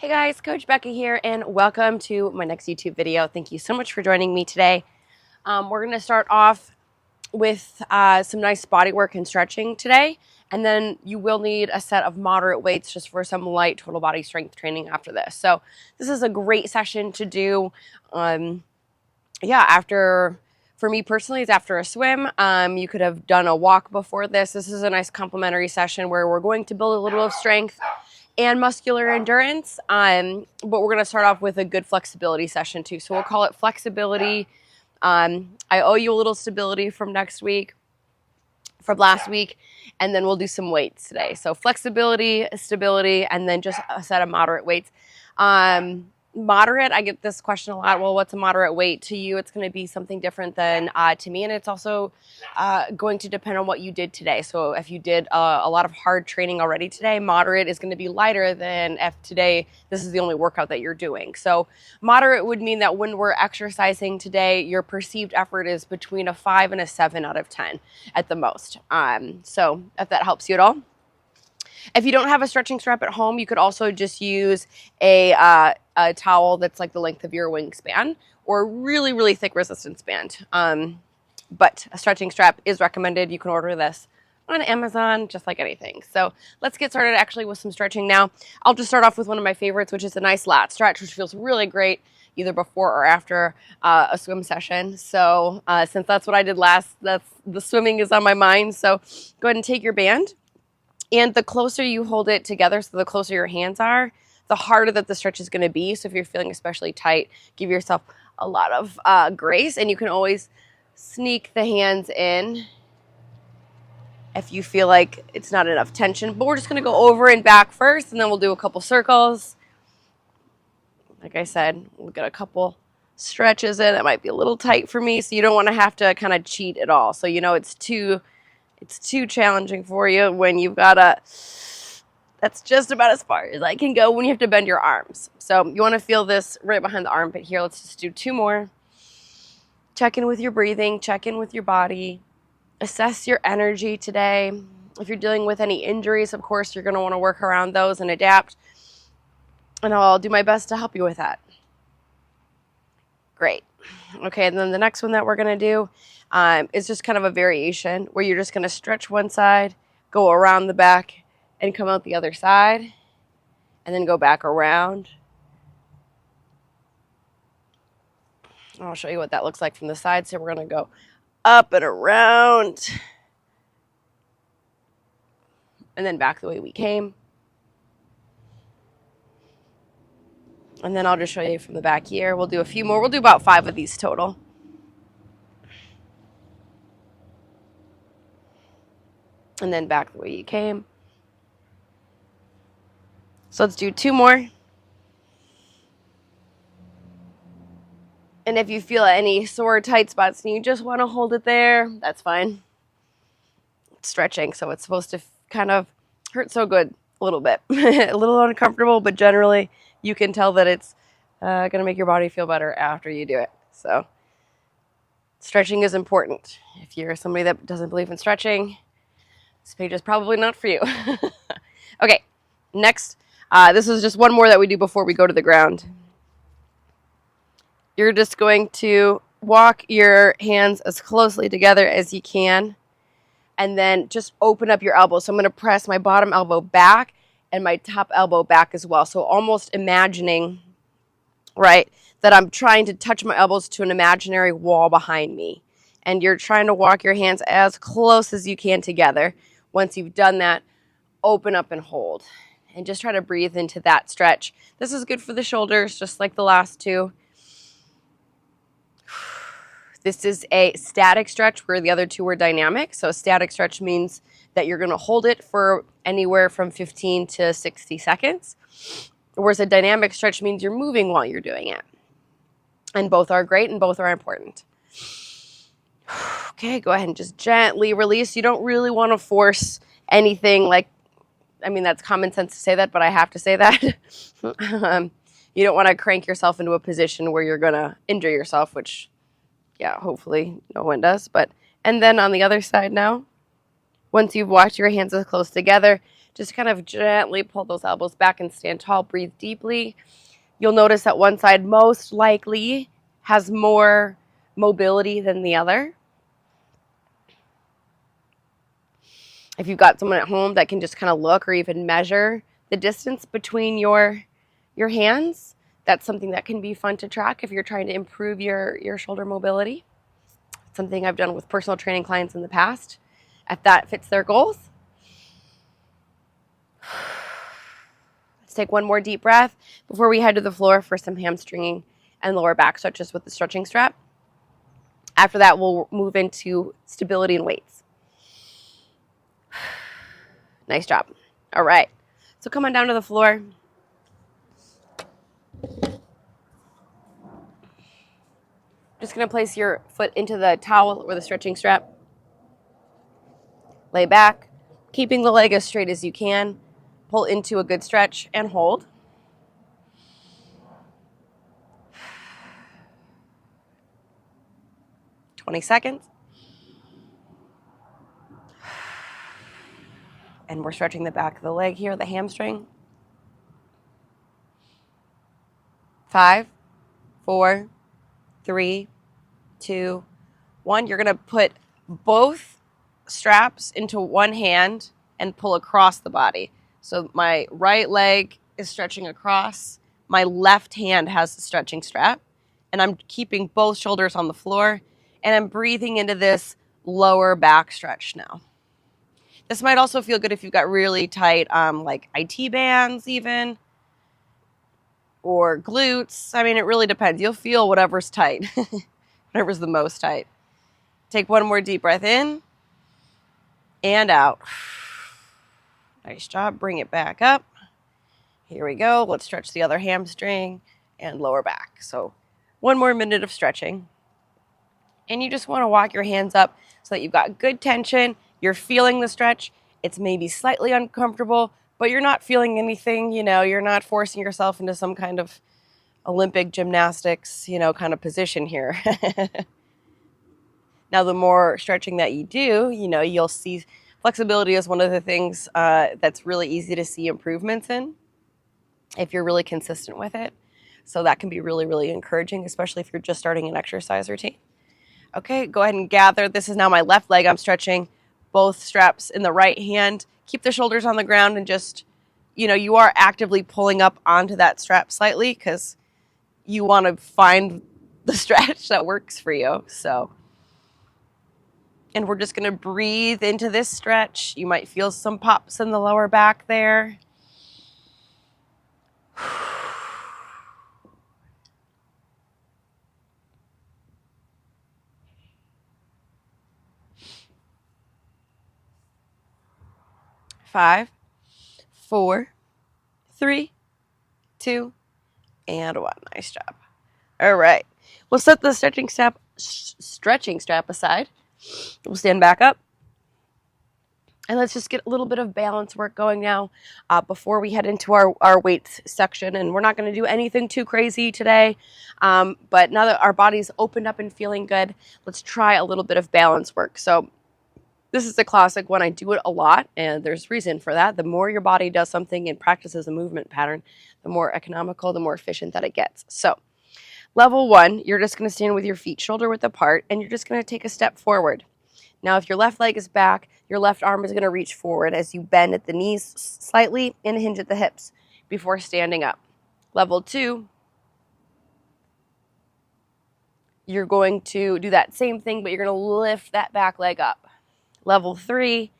Hey guys, Coach Becca here, and welcome to my next YouTube video. Thank you so much for joining me today. We're going to start off with some nice body work and stretching today, and then you will need a set of moderate weights just for some light total body strength training after this. So this is a great session to do. For me personally, it's after a swim. You could have done a walk before this. This is a nice complementary session where we're going to build a little of strength and muscular endurance, but we're going to start off with a good flexibility session too. So we'll call it flexibility. I owe you a little stability from last week, and then we'll do some weights today. So flexibility, stability, and then just a set of moderate weights. Moderate, I get this question a lot. Well, what's a moderate weight to you? It's going to be something different than to me, and it's also going to depend on what you did today. So if you did a lot of hard training already today, moderate is going to be lighter than if today this is the only workout that you're doing. So moderate would mean that when we're exercising today, your perceived effort is between a 5 and a 7 out of 10 at the most. So if that helps you at all. If you don't have a stretching strap at home, you could also just use a towel that's like the length of your wingspan or a really, really thick resistance band. But a stretching strap is recommended. You can order this on Amazon, just like anything. So let's get started actually with some stretching now. I'll just start off with one of my favorites, which is a nice lat stretch, which feels really great either before or after a swim session. So since that's what I did last, the swimming is on my mind. So go ahead and take your band. And the closer you hold it together, so the closer your hands are, the harder that the stretch is going to be. So if you're feeling especially tight, give yourself a lot of grace. And you can always sneak the hands in if you feel like it's not enough tension. But we're just going to go over and back first, and then we'll do a couple circles. Like I said, we'll get a couple stretches in. It might be a little tight for me, so you don't want to have to kind of cheat at all. So you know it's too challenging for you when you've got that's just about as far as I can go when you have to bend your arms. So you want to feel this right behind the armpit here. Let's just do 2 more. Check in with your breathing, check in with your body, assess your energy today. If you're dealing with any injuries, of course, you're going to want to work around those and adapt. And I'll do my best to help you with that. Great. Okay, and then the next one that we're going to do is just kind of a variation where you're just going to stretch one side, go around the back, and come out the other side, and then go back around. I'll show you what that looks like from the side. So we're going to go up and around, and then back the way we came. And then I'll just show you from the back here. We'll do a few more. We'll do about 5 of these total. And then back the way you came. So let's do 2 more. And if you feel any sore, tight spots and you just want to hold it there, that's fine. It's stretching, so it's supposed to kind of hurt so good a little bit. A little uncomfortable, but generally you can tell that it's going to make your body feel better after you do it. So stretching is important. If you're somebody that doesn't believe in stretching, this page is probably not for you. Okay, next. This is just one more that we do before we go to the ground. You're just going to walk your hands as closely together as you can, and then just open up your elbows. So I'm going to press my bottom elbow back and my top elbow back as well. So almost imagining, right, that I'm trying to touch my elbows to an imaginary wall behind me. And you're trying to walk your hands as close as you can together. Once you've done that, open up and hold. And just try to breathe into that stretch. This is good for the shoulders, just like the last 2. This is a static stretch where the other 2 were dynamic. So a static stretch means that you're going to hold it for anywhere from 15 to 60 seconds. Whereas a dynamic stretch means you're moving while you're doing it. And both are great and both are important. Okay, go ahead and just gently release. You don't really want to force anything that's common sense to say that, but I have to say that. You don't want to crank yourself into a position where you're going to injure yourself, which, yeah, hopefully no one does. And then on the other side now, once you've walked your hands as close together, Just kind of gently pull those elbows back and stand tall. Breathe deeply. You'll notice that one side most likely has more mobility than the other. If you've got someone at home that can just kind of look or even measure the distance between your hands, that's something that can be fun to track if you're trying to improve your shoulder mobility. It's something I've done with personal training clients in the past, if that fits their goals. Let's take one more deep breath before we head to the floor for some hamstringing and lower back stretches with the stretching strap. After that, we'll move into stability and weights. Nice job. All right. So come on down to the floor. Just going to place your foot into the towel or the stretching strap. Lay back, keeping the leg as straight as you can. Pull into a good stretch and hold. "20 seconds. And we're stretching the back of the leg here, the hamstring. 5, 4, 3, 2, 1. You're going to put both straps into one hand and pull across the body. So my right leg is stretching across. My left hand has the stretching strap. And I'm keeping both shoulders on the floor. And I'm breathing into this lower back stretch now. This might also feel good if you've got really tight, like IT bands even, or glutes. I mean, it really depends. You'll feel whatever's tight, whatever's the most tight. Take one more deep breath in and out. Nice job. Bring it back up. Here we go. Let's stretch the other hamstring and lower back. So one more minute of stretching. And you just want to walk your hands up so that you've got good tension. You're feeling the stretch. It's maybe slightly uncomfortable, but you're not feeling anything, you're not forcing yourself into some kind of Olympic gymnastics, kind of position here. Now, the more stretching that you do, you'll see flexibility is one of the things that's really easy to see improvements in if you're really consistent with it. So that can be really, really encouraging, especially if you're just starting an exercise routine. Okay, go ahead and gather. This is now my left leg. I'm stretching both straps in the right hand. Keep the shoulders on the ground and just, you are actively pulling up onto that strap slightly because you want to find the stretch that works for you. So, and we're just going to breathe into this stretch. You might feel some pops in the lower back there. 5, 4, 3, 2, and 1. Nice job. All right. We'll set the stretching strap aside. We'll stand back up. And let's just get a little bit of balance work going now before we head into our weights section. And we're not going to do anything too crazy today. But now that our body's opened up and feeling good, let's try a little bit of balance work. So this is a classic one. I do it a lot, and there's reason for that. The more your body does something and practices a movement pattern, the more economical, the more efficient that it gets. So level 1, you're just going to stand with your feet shoulder width apart, and you're just going to take a step forward. Now, if your left leg is back, your left arm is going to reach forward as you bend at the knees slightly and hinge at the hips before standing up. Level 2, you're going to do that same thing, but you're going to lift that back leg up. Level 3,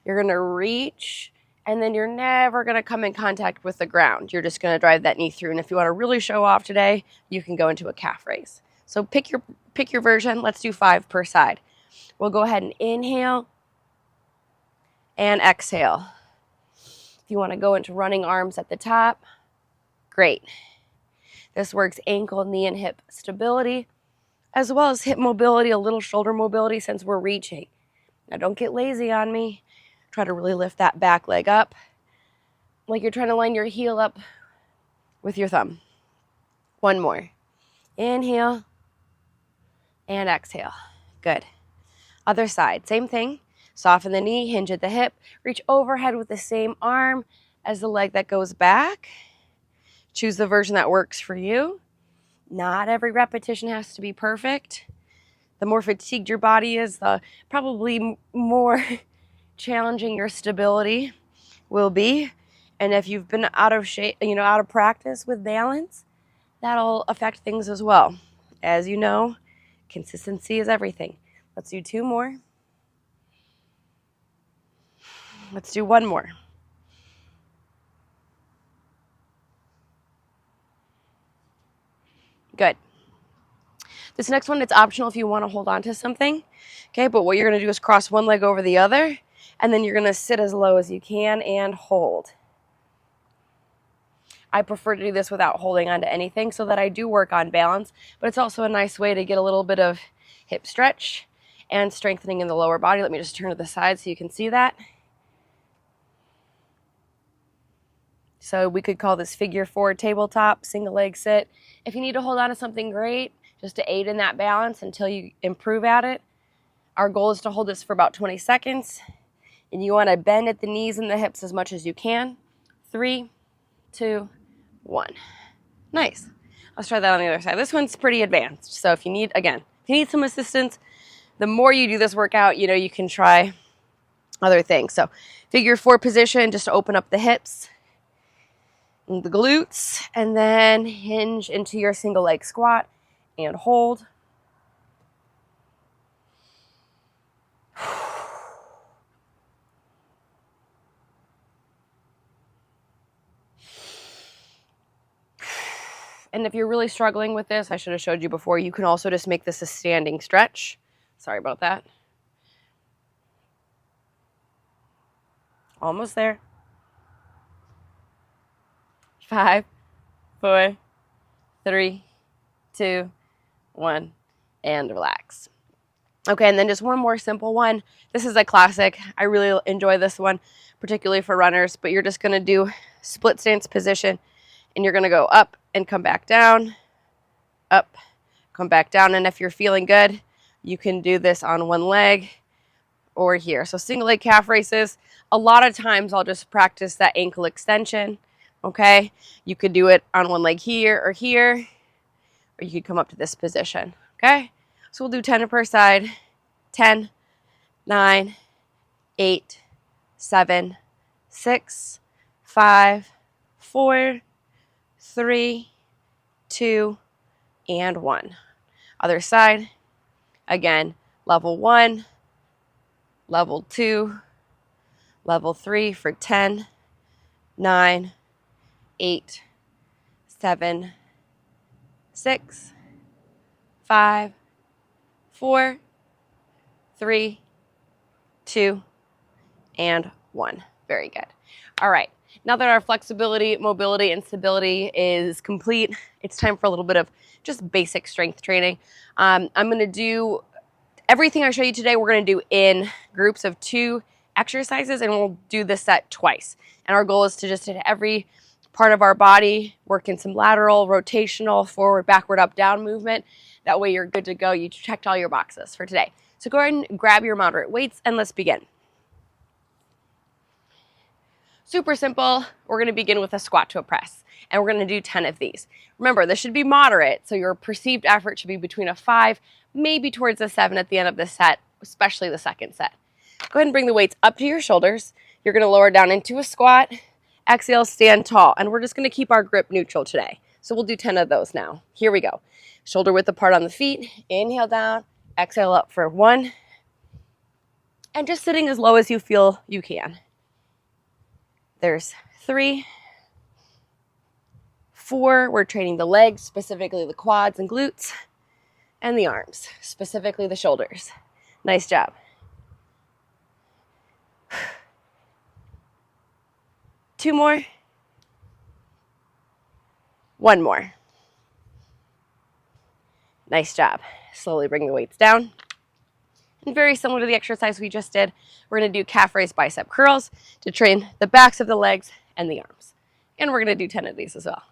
you're going to reach, and then you're never going to come in contact with the ground. You're just going to drive that knee through. And if you want to really show off today, you can go into a calf raise. So pick your version. Let's do 5 per side. We'll go ahead and inhale and exhale. If you want to go into running arms at the top, great. This works ankle, knee, and hip stability, as well as hip mobility, a little shoulder mobility since we're reaching. Now, don't get lazy on me. Try to really lift that back leg up like you're trying to line your heel up with your thumb. One more. Inhale and exhale. Good. Other side, same thing. Soften the knee, hinge at the hip, reach overhead with the same arm as the leg that goes back. Choose the version that works for you. Not every repetition has to be perfect. The more fatigued your body is, the probably more challenging your stability will be. And if you've been out of shape, out of practice with balance, that'll affect things as well. As you know, consistency is everything. Let's do 2 more. Let's do 1 more. Good. This next one, it's optional if you want to hold on to something. Okay, but what you're going to do is cross one leg over the other, and then you're going to sit as low as you can and hold. I prefer to do this without holding on to anything so that I do work on balance, but it's also a nice way to get a little bit of hip stretch and strengthening in the lower body. Let me just turn to the side so you can see that. So we could call this figure 4 tabletop, single leg sit. If you need to hold on to something, great, just to aid in that balance until you improve at it. Our goal is to hold this for about 20 seconds. And you want to bend at the knees and the hips as much as you can. 3, 2, 1. Nice. Let's try that on the other side. This one's pretty advanced. So if you need some assistance, the more you do this workout, you can try other things. So figure 4 position, just open up the hips and the glutes, and then hinge into your single leg squat and hold. And if you're really struggling with this, I should have showed you before, you can also just make this a standing stretch. Sorry about that. Almost there. 5, 4, 3, 2, 1, and relax. Okay, and then just one more simple one. This is a classic. I really enjoy this one, particularly for runners, but you're just gonna do split stance position, and you're gonna go up and come back down, up, come back down, and if you're feeling good, you can do this on one leg or here. So single leg calf raises, a lot of times I'll just practice that ankle extension. Okay, you could do it on one leg here, or you could come up to this position. Okay, so we'll do 10 per side. 10, 9, 8, 7, 6, 5, 4, 3, 2, and 1. Other side. Again, level 1, level 2, level 3 for 10, 9, 8, 7, 6, 5, 4, 3, 2, and 1. Very good. All right. Now that our flexibility, mobility, and stability is complete, it's time for a little bit of just basic strength training. I'm going to do everything I show you today, we're going to do in groups of 2 exercises, and we'll do this set twice. And our goal is to just hit every part of our body, work in some lateral, rotational, forward, backward, up, down movement. That way you're good to go. You checked all your boxes for today. So go ahead and grab your moderate weights and let's begin. Super simple. We're going to begin with a squat to a press, and we're going to do 10 of these. Remember, this should be moderate, so your perceived effort should be between a 5, maybe towards a 7 at the end of the set, especially the second set. Go ahead and bring the weights up to your shoulders. You're going to lower down into a squat. Exhale, stand tall, and we're just going to keep our grip neutral today. So we'll do 10 of those now. Here we go. Shoulder width apart on the feet. Inhale down. Exhale up for 1. And just sitting as low as you feel you can. There's 3, 4. We're training the legs, specifically the quads and glutes, and the arms, specifically the shoulders. Nice job. Two more. 1 more. Nice job. Slowly bring the weights down. And very similar to the exercise we just did, we're going to do calf raise bicep curls to train the backs of the legs and the arms. And we're going to do 10 of these as well.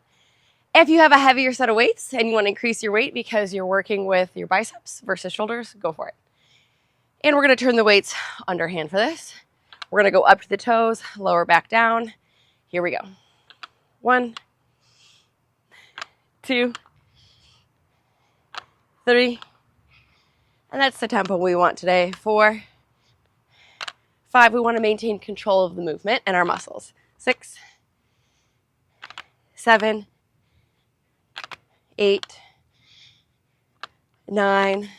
If you have a heavier set of weights and you want to increase your weight because you're working with your biceps versus shoulders, go for it. And we're gonna turn the weights underhand for this. We're gonna go up to the toes, lower back down. Here we go. 1, 2, 3, and that's the tempo we want today. 4, 5, we want to maintain control of the movement and our muscles. 6, 7, 8, 9,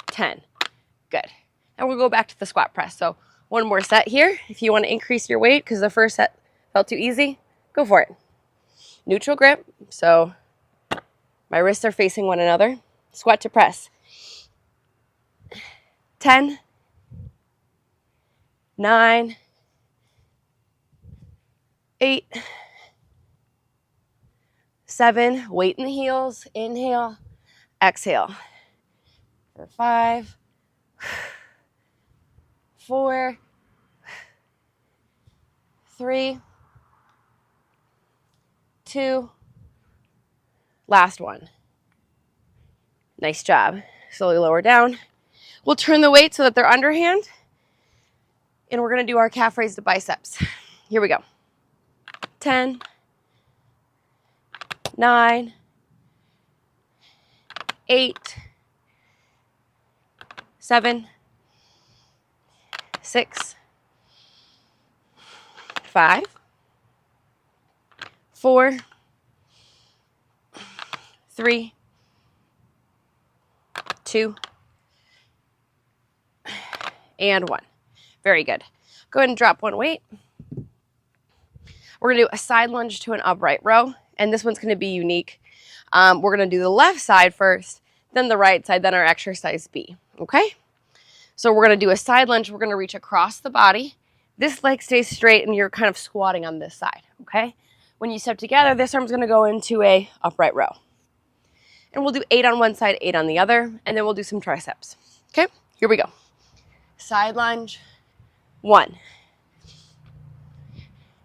10. Good. And we'll go back to the squat press. So one more set here. If you want to increase your weight because the first set felt too easy, go for it. Neutral grip. So my wrists are facing one another. Squat to press. 10, 9, 8, 7, weight in the heels, inhale, exhale. For 5, 4, 3, 2, last one. Nice job. Slowly lower down. We'll turn the weight so that they're underhand. And we're going to do our calf raise to biceps. Here we go. 10, 9, 8, 7, 6, 5, 4, 3, 2, and 1. Very good. Go ahead and drop one weight. We're going to do a side lunge to an upright row, and this one's going to be unique. We're going to do the left side first, then the right side, then our exercise B, okay? So we're going to do a side lunge. We're going to reach across the body. This leg stays straight, and you're kind of squatting on this side, okay? When you step together, this arm's going to go into a upright row. And we'll do 8 on one side, 8 on the other, and then we'll do some triceps, okay? Here we go. Side lunge. 1,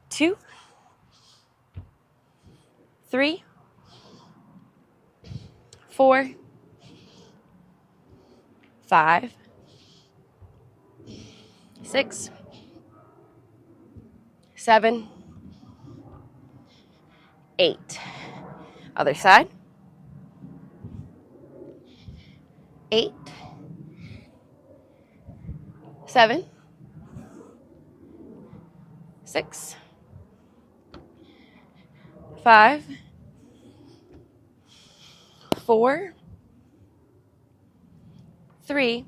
2, 3, 4, 5, 6, 7, 8. Other side. 8, 7, 6, 5, 4, 3,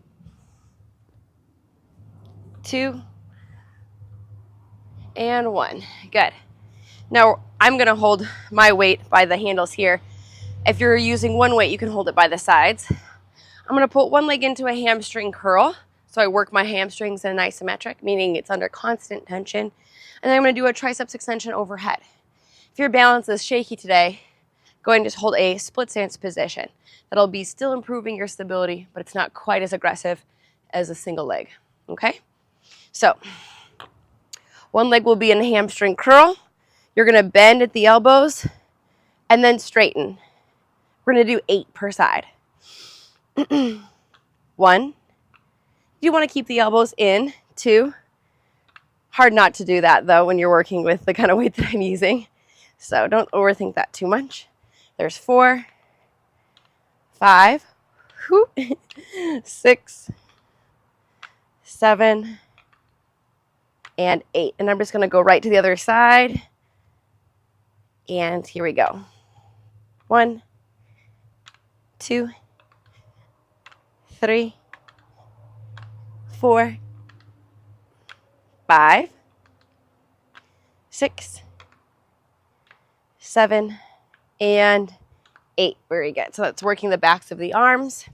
2, and 1. Good. Now I'm going to hold my weight by the handles here. If you're using one weight, you can hold it by the sides. I'm going to put one leg into a hamstring curl. So I work my hamstrings in an isometric, meaning it's under constant tension. And then I'm going to do a triceps extension overhead. If your balance is shaky today, go ahead and just hold a split stance position. That'll be still improving your stability, but it's not quite as aggressive as a single leg, okay? So one leg will be in a hamstring curl. You're going to bend at the elbows and then straighten. We're going to do 8 per side. 1. You want to keep the elbows in. 2. Hard not to do that, though, when you're working with the kind of weight that I'm using. So don't overthink that too much. There's 4, 5, 6, 7, and 8. And I'm just going to go right to the other side. And here we go. 1, 2, 3, 4, 5, 6, 7, and 8. Very good. So that's working the backs of the arms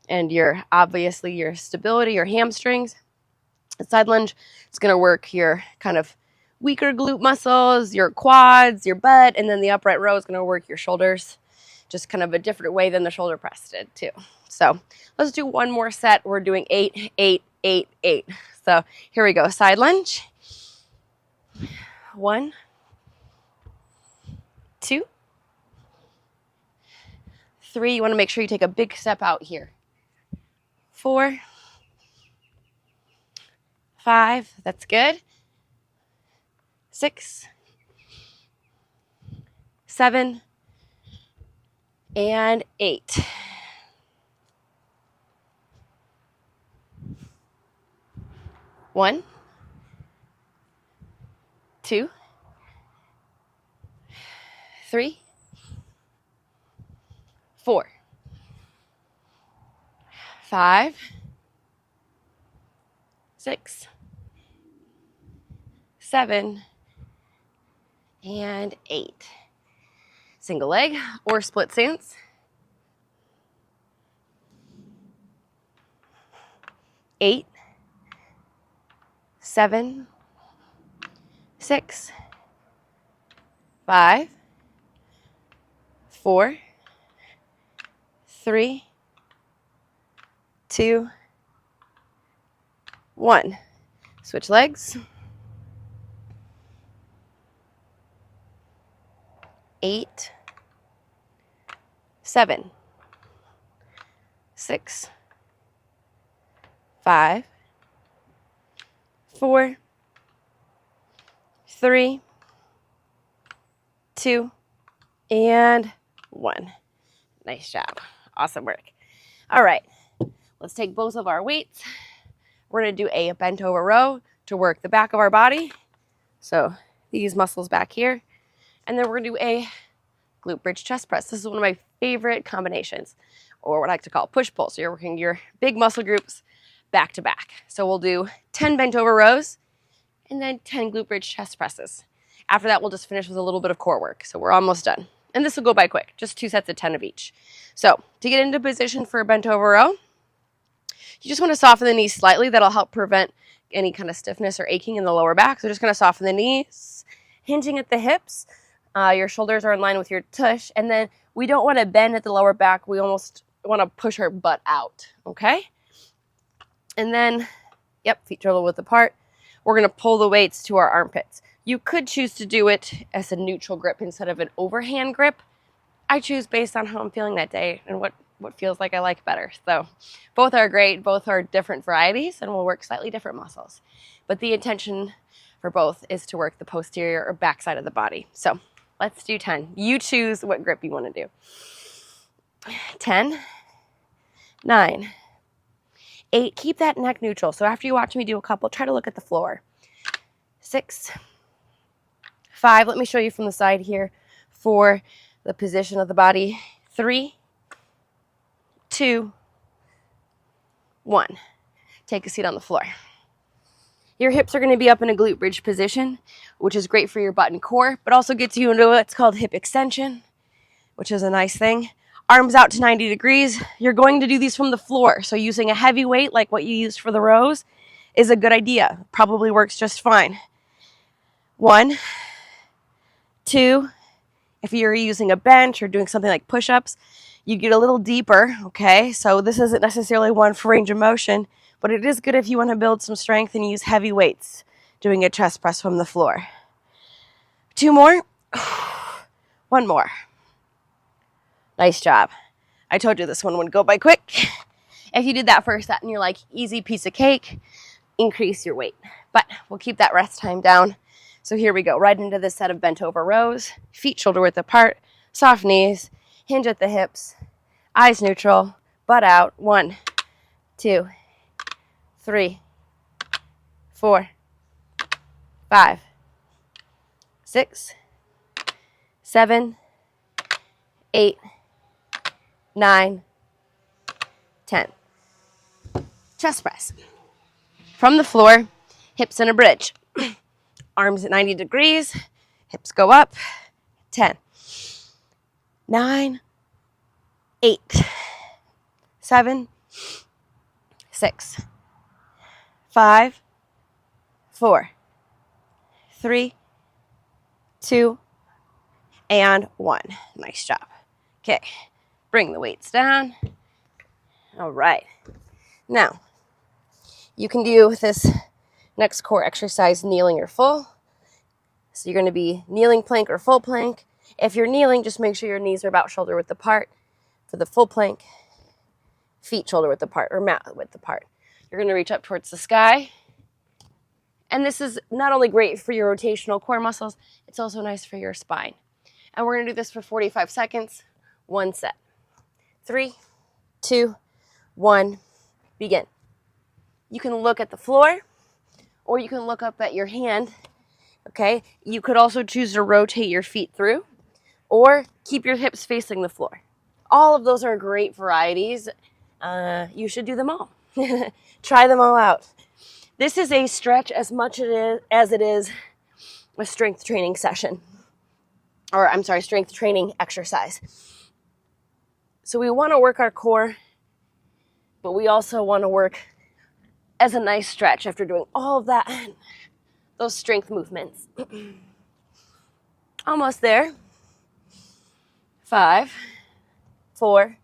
and obviously your stability, your hamstrings. The side lunge is going to work your kind of weaker glute muscles, your quads, your butt, and then the upright row is going to work your shoulders, just kind of a different way than the shoulder press did too. So let's do one more set. We're doing 8, 8, 8, 8. So here we go. Side lunge. 1, 2, 3. You want to make sure you take a big step out here. 4, 5, that's good. 6, 7, and 8. One, 2, 3, 4, 5, 6, 7, and 8. Single leg or split stance. 8, 7, 6, 5, 4, 3, 2, 1. Switch legs. 8, 7, 6, 5, 4, 3, 2, and 1. Nice job. Awesome work. All right, let's take both of our weights. We're going to do a bent over row to work the back of our body. So these muscles back here. And then we're going to do a glute bridge chest press. This is one of my favorite combinations, or what I like to call push-pull. So you're working your big muscle groups back to back. So we'll do 10 bent over rows and then 10 glute bridge chest presses. After that, we'll just finish with a little bit of core work. So we're almost done. And this will go by quick, just 2 sets of 10 of each. So to get into position for a bent over row, you just want to soften the knees slightly. That'll help prevent any kind of stiffness or aching in the lower back. So just going to soften the knees, hinging at the hips. Your shoulders are in line with your tush. And then we don't want to bend at the lower back. We almost want to push our butt out, okay? And then, yep, feet shoulder width apart. We're going to pull the weights to our armpits. You could choose to do it as a neutral grip instead of an overhand grip. I choose based on how I'm feeling that day and what feels like I like better. So both are great. Both are different varieties and will work slightly different muscles. But the intention for both is to work the posterior or back side of the body. So let's do 10. You choose what grip you want to do. 10, 9, 8. Keep that neck neutral. So after you watch me do a couple, try to look at the floor. 6, 5. Let me show you from the side here for the position of the body. 3, 2, 1. Take a seat on the floor. Your hips are going to be up in a glute bridge position, which is great for your butt and core, but also gets you into what's called hip extension, which is a nice thing. Arms out to 90 degrees. You're going to do these from the floor, so using a heavy weight like what you used for the rows is a good idea. Probably works just fine. 1, 2. If you're using a bench or doing something like push-ups, you get a little deeper, okay? So this isn't necessarily one for range of motion, but it is good if you want to build some strength and use heavy weights, doing a chest press from the floor. 2 more. 1 more. Nice job. I told you this one would go by quick. If you did that first set and you're like, easy piece of cake, increase your weight. But we'll keep that rest time down. So here we go, right into this set of bent over rows, feet shoulder width apart, soft knees, hinge at the hips, eyes neutral, butt out. 1, 2, 3, 4, 5, 6, 7, 8, 9, 10. Chest press. From the floor, hips in a bridge. Arms at 90 degrees, hips go up. 10, 9, 8, 7, 6, 5, 4, 3, 2, and 1. Nice job. Okay, bring the weights down. All right. Now, you can do this next core exercise kneeling or full. So you're going to be kneeling plank or full plank. If you're kneeling, just make sure your knees are about shoulder width apart. For the full plank, feet shoulder width apart or mat width apart. You're going to reach up towards the sky. And this is not only great for your rotational core muscles, it's also nice for your spine. And we're gonna do this for 45 seconds, 1 set. 3, 2, 1, begin. You can look at the floor, or you can look up at your hand, okay? You could also choose to rotate your feet through, or keep your hips facing the floor. All of those are great varieties. You should do them all. Try them all out. This is a stretch as much as it is a strength training session. Or I'm sorry, strength training exercise. So we want to work our core, but we also want to work as a nice stretch after doing all of that, those strength movements. Almost there. 5, 4,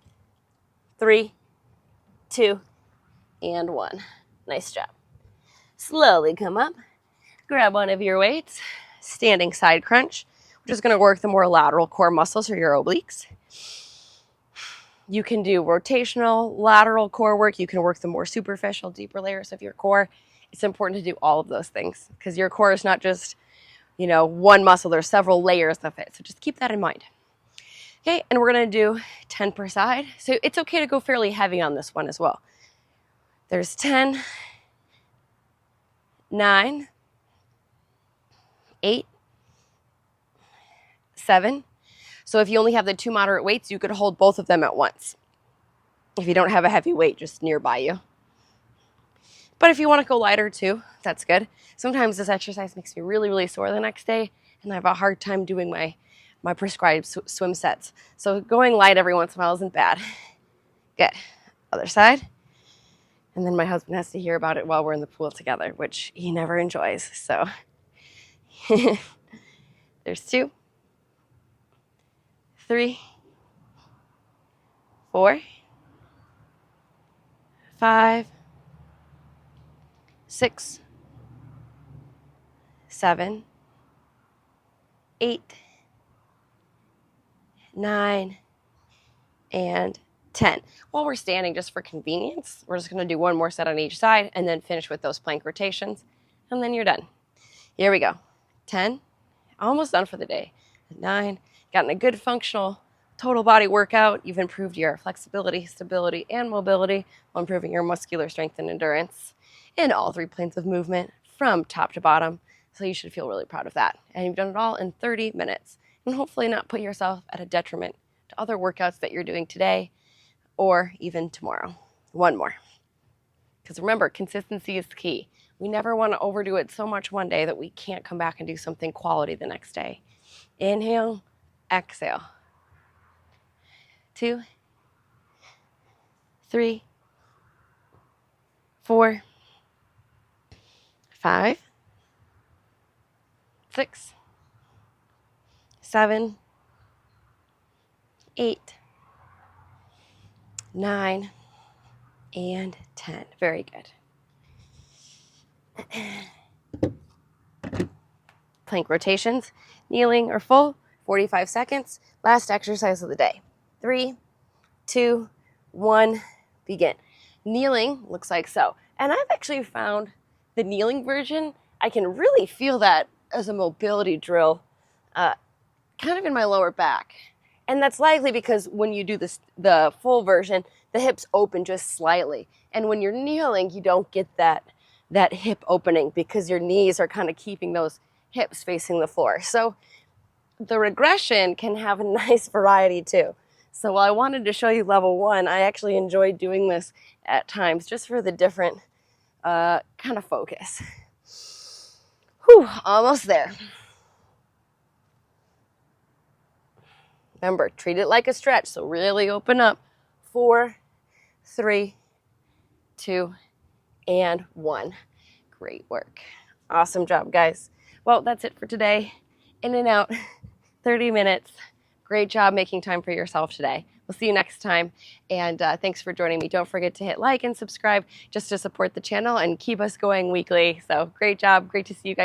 3, 2, and 1. Nice job. Slowly come up, grab one of your weights, standing side crunch. We're just going to work the more lateral core muscles or your obliques. You can do rotational, lateral core work. You can work the more superficial, deeper layers of your core. It's important to do all of those things because your core is not just, one muscle. There's several layers of it. So just keep that in mind. Okay, and we're going to do 10 per side. So it's okay to go fairly heavy on this one as well. There's 10, 9, 8, 7. So if you only have the 2 moderate weights, you could hold both of them at once. If you don't have a heavy weight just nearby you. But if you want to go lighter too, that's good. Sometimes this exercise makes me really, really sore the next day, and I have a hard time doing my prescribed swim sets. So going light every once in a while isn't bad. Good. Other side. And then my husband has to hear about it while we're in the pool together, which he never enjoys. So there's 2, 3, 4, 5, 6, 7, 8, 9, and 10. While we're standing, just for convenience, we're just going to do one more set on each side and then finish with those plank rotations, and then you're done. Here we go. 10, almost done for the day. 9, gotten a good functional total body workout. You've improved your flexibility, stability, and mobility while improving your muscular strength and endurance in all 3 planes of movement from top to bottom. So you should feel really proud of that. And you've done it all in 30 minutes. And hopefully not put yourself at a detriment to other workouts that you're doing today or even tomorrow. One more. Because remember, consistency is key. We never want to overdo it so much one day that we can't come back and do something quality the next day. Inhale, exhale. 2, 3, 4, 5, 6, 7, 8, 9, and 10. Very good. Plank rotations, kneeling or full, 45 seconds. Last exercise of the day. 3, 2, 1, begin. Kneeling looks like so. And I've actually found the kneeling version, I can really feel that as a mobility drill, kind of in my lower back. And that's likely because when you do this, the full version, the hips open just slightly. And when you're kneeling, you don't get that hip opening because your knees are kind of keeping those hips facing the floor. So the regression can have a nice variety too. So while I wanted to show you level 1, I actually enjoyed doing this at times just for the different kind of focus. Whew, almost there. Remember, treat it like a stretch, so really open up. 4, 3, 2, and 1. Great work. Awesome job, guys. Well, that's it for today. In and out, 30 minutes. Great job making time for yourself today. We'll see you next time, and thanks for joining me. Don't forget to hit like and subscribe just to support the channel and keep us going weekly. So great job. Great to see you guys.